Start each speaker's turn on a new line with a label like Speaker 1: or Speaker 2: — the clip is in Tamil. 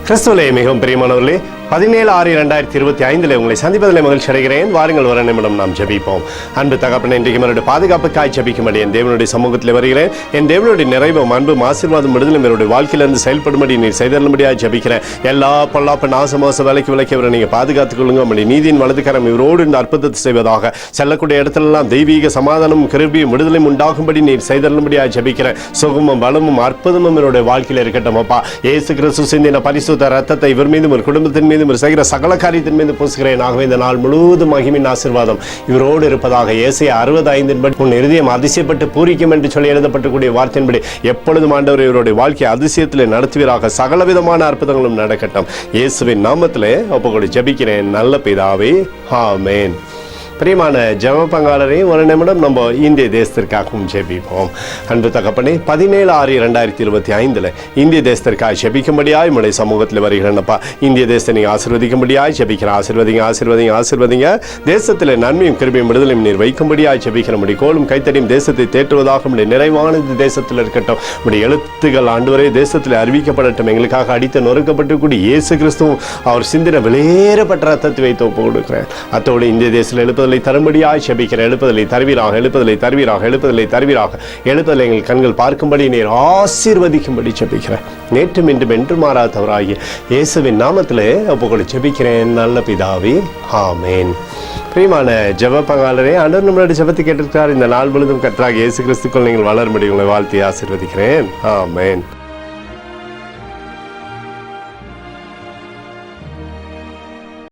Speaker 1: கிறிஸ்துவிலே மிகவும் பிரியமானவர்களே, 17/6/2025 உங்களை சந்திப்பதில் மகிழ்ச்சி அடைகிறேன். வாருங்கள், ஒரு நிமிடம் நாம் ஜெபிப்போம். அன்பு தகப்பனே, இன்றைக்கு என்னுடைய பாதுகாப்புக்காய் ஜெபிக்கும்படி என் தேவனுடைய சமூகத்தில் வருகிறேன். என் தேவனுடைய நிறைவும் அன்பும் ஆசீர்வாதம் விடுதலும் என்னுடைய வாழ்க்கையிலிருந்து செயல்படும்படி நீர் செய்தரும்படியாக ஜெபிக்கிறேன். எல்லா பொல்லாப்பு நாசமோச விலைக்கு விலக்கியவரை நீங்கள் பாதுகாத்துக் கொள்ளுங்க. நம்முடைய நீதியின் வலதுகரம் இவரோடு இந்த அற்புதத்தை செய்வதாக. செல்லக்கூடிய இடத்துலெல்லாம் தெய்வீக சமாதானமும் கிருபையும் விடுதலையும் உண்டாகும்படி நீர் செய்தரும்படியாக ஜெபிக்கிறேன். சுகமும் பலமும் அற்புதமும் என்னுடைய வாழ்க்கையில் இருக்கட்டும். அப்பா, இயேசு கிறிஸ்து சிந்தின பரிசுத்த ரத்தத்தை இவர் மீதும் ஒரு குடும்பத்தின் மீதும் ஒரு செய்கிற சகல காரியத்தின் மீது பூசுகிறேன். ஆகவே இந்த நாள் முழுவதும் மகிமின் ஆசீர்வாதம் இவரோடு இருப்பதாக. ஏசாயா 65 உன் இருதயம் அதிசயப்பட்டு பூரிக்கும் என்று சொல்லி எழுதப்பட்டக்கூடிய வார்த்தையின்படி எப்பொழுதும் ஆண்டவர் இவருடைய வாழ்க்கையை அதிசயத்தில் நடத்துவீராக. சகலவிதமான அற்புதங்களும் நடக்கட்டும். இயேசுவின் நாமத்திலே ஒப்புக்கொண்டு ஜெபிக்கிறேன் நல்ல பிதாவே, ஆமென். பிரியமான ஜெப பங்காளரே, ஒரு நிமிடம் நம்ம இந்திய தேசத்திற்காகவும் ஜெபிப்போம். அன்பு தகப்பனே, 17/6/2025 இந்திய தேசத்திற்காக ஜெபிக்கும்படியாய் உங்களுடைய சமூகத்தில் வருகிறேன்ப்பா. இந்திய தேசத்தை நீங்கள் ஆசீர்வதிக்கும்படியாய் ஜெபிக்கிறேன். ஆசீர்வதிங்க. தேசத்தில் நன்மையும் கிருபையும் விடுதலையும் நீர் வைக்கும்படியாய் ஜெபிக்கிற முடி கோலும் கைத்தடியும் தேசத்தை தேற்றுவதாக உடைய நிறைவானது தேசத்தில் இருக்கட்டும். உடைய எழுத்துக்கள் ஆண்டவரே தேசத்தில் அறிவிக்கப்படட்டும். எங்களுக்காக அடித்து நொறுக்கப்பட்டு இயேசு கிறிஸ்துவும் அவர் சிந்தின வெளியேறப்பட்ட ரத்தத்தை வைத்து ஒப்பு கொடுக்கிறேன். அத்தோடு இந்திய தேசத்தில் எழுப்புதலை தரும்படியாய் ஜெபிக்கிறேன். எழுப்புதலை தருவீராக. எழுப்புதலை எங்கள் கண்கள் பார்க்கும்படி நீர் ஆசீர்வதிக்கும்படி ஜெபிக்கிறேன். நேற்றும் இன்றும் என்று மாறாதவராகிய இயேசுவின் நாமத்திலே ஒப்புக்கொண்டு ஜெபிக்கிறேன் நல்ல பிதாவே, ஆமென். பிரியமான ஜெப பங்காளரே, ஆண்டவர் நம்மளுடைய ஜெபத்தை கேட்டிருக்கிறார். இந்த நாள் முழுவதும் கர்த்தராகிய இயேசு கிறிஸ்துக்குள் நீங்கள் வளரும்படி உங்களை வாழ்த்தி ஆசீர்வதிக்கிறேன். ஆமென்.